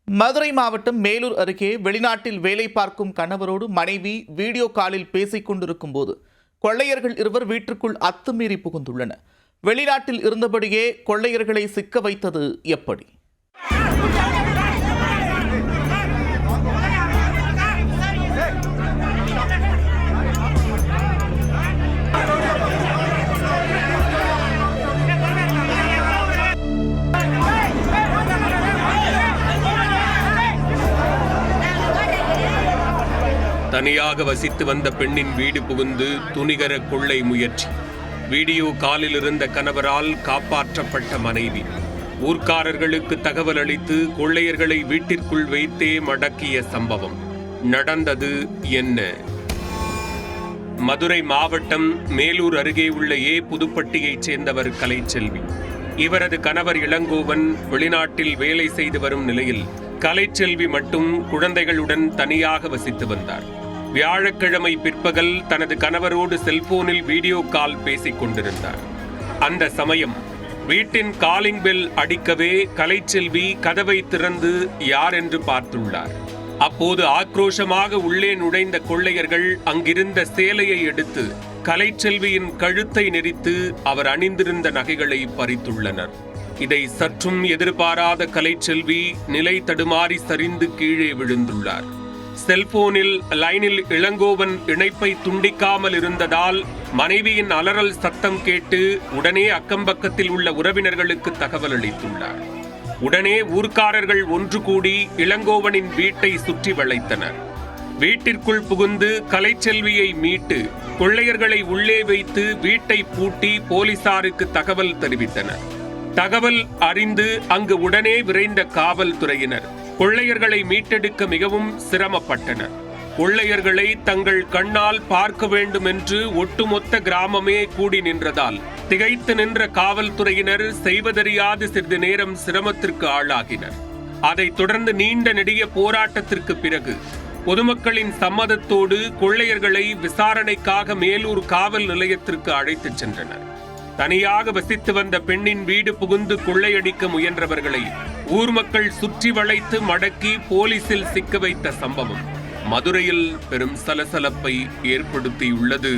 மதுரை மாவட்டம் மேலூர் அருகே வெளிநாட்டில் வேலை பார்க்கும் கணவரோடு மனைவி வீடியோ காலில் பேசிக் கொண்டிருக்கும் போது கொள்ளையர்கள் இருவர் வீட்டிற்குள் அத்துமீறி புகுந்துள்ளனர். வெளிநாட்டில் இருந்தபடியே கொள்ளையர்களை சிக்க வைத்தது எப்படி? தனியாக வசித்து வந்த பெண்ணின் வீடு புகுந்து துணிகர கொள்ளை முயற்சி. வீடியோ காலில் இருந்த கணவரால் காப்பாற்றப்பட்ட மனைவி. ஊர்க்காரர்களுக்கு தகவல் அளித்து கொள்ளையர்களை வீட்டிற்குள் வைத்தே மடக்கிய சம்பவம். நடந்தது என்ன? மதுரை மாவட்டம் மேலூர் அருகே உள்ள புதுப்பட்டியைச் சேர்ந்தவர் கலைச்செல்வி. இவரது கணவர் இளங்கோவன் வெளிநாட்டில் வேலை செய்து வரும் நிலையில் கலைச்செல்வி மட்டும் குழந்தைகளுடன் தனியாக வசித்து வந்தார். வியாழக்கிழமை பிற்பகல் தனது கணவரோடு செல்போனில் வீடியோ கால் பேசிக் கொண்டிருந்தார். அந்த சமயம் வீட்டின் காலிங் பெல் அடிக்கவே கலைச்செல்வி கதவை திறந்து யார் என்று பார்த்துள்ளார். அப்போது ஆக்ரோஷமாக உள்ளே நுழைந்த கொள்ளையர்கள் அங்கிருந்த சேலையை எடுத்து கலைச்செல்வியின் கழுத்தை நெரித்து அவர் அணிந்திருந்த நகைகளை பறித்துள்ளனர். இதை சற்றும் எதிர்பாராத கலைச்செல்வி நிலை தடுமாறி சரிந்து கீழே விழுந்துள்ளார். செல்போனில் லைனில் இளங்கோவன் இணைப்பை துண்டிக்காமல் இருந்ததால் மனைவியின் அலறல் சத்தம் கேட்டு உடனே அக்கம்பக்கத்தில் உள்ள உறவினர்களுக்கு தகவல் அளித்துள்ளார். உடனே ஊர்க்காரர்கள் ஒன்று கூடி இளங்கோவனின் வீட்டை சுற்றி வளைத்தனர். வீட்டிற்குள் புகுந்து கலைச்செல்வியை மீட்டு கொள்ளையர்களை உள்ளே வைத்து வீட்டை பூட்டி போலீசாருக்கு தகவல் தெரிவித்தனர். தகவல் அறிந்து அங்கு உடனே விரைந்த காவல்துறையினர் கொள்ளையர்களை மீட்டெடுக்க மிகவும் சிரமப்பட்டனர். கொள்ளையர்களை தங்கள் கண்ணால் பார்க்க வேண்டும் என்று ஒட்டுமொத்த கிராமமே கூடி நின்றதால் திகைத்து நின்ற காவல்துறையினர் செய்வதறியாது சிறிது நேரம் சிரமத்திற்கு ஆளாகினர். அதைத் தொடர்ந்து நீண்ட நெடிய போராட்டத்திற்கு பிறகு பொதுமக்களின் சம்மதத்தோடு கொள்ளையர்களை விசாரணைக்காக மேலூர் காவல் நிலையத்திற்கு அழைத்துச் சென்றனர். தனியாக வசித்து வந்த பெண்ணின் வீடு புகுந்து கொள்ளையடிக்க முயன்றவர்களை ஊர் மக்கள் சுற்றி வளைத்து மடக்கி போலீசில் சிக்க வைத்த சம்பவம் மதுரையில் பெரும் சலசலப்பை ஏற்படுத்தியுள்ளது.